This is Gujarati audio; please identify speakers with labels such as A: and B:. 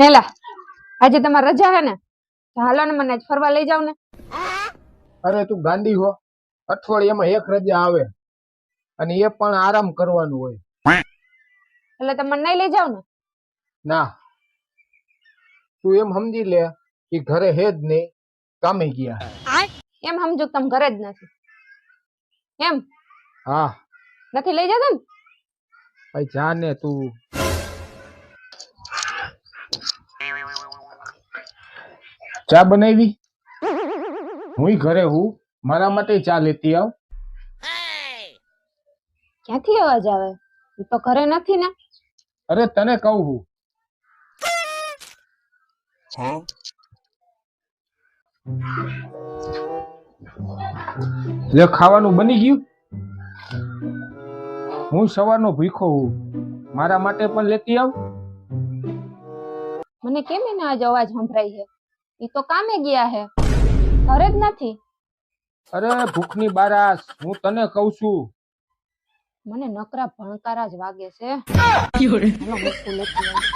A: હેલા આજે તમારી રજા હે ને હાલો ને મને આજ ફરવા લઈ જાવ ને.
B: અરે તું ગાંડી હો, અઠવાડિયામાં એક રજા આવે અને એ પણ આરામ કરવાનું હોય.
A: એટલે તમે નહીં લઈ જાવ ને.
B: ના, તું એમ સમજી લે કે ઘરે હે જ નહીં, કામે ગયા.
A: એમ સમજો કે તમે ઘરે જ નથી એમ.
B: હા
A: નથી લઈ જતા ને.
B: ભાઈ જા ને તું. ચા બનાવી? હું ઘરે હું, મારા માટે ચા લેતી આવ.
A: ક્યાંથી અવાજ આવે? એ તો ઘરે નથી ને.
B: અરે તને કહું હું. જે ખાવાનું બની ગયું? હું સવારનો ભૂખો હું, મારા માટે પણ લેતી આવ.
A: મને કેમ એને આજ અવાજ સંભળાય છે? એ તો કામે ગયા હે, ઘરે જ નથી.
B: અરે ભૂખની બારાસ, હું તને કહું છું.
A: મને નકરા ભણકારા જ વાગે છે. હાલો, મૂકું લેતી આવું.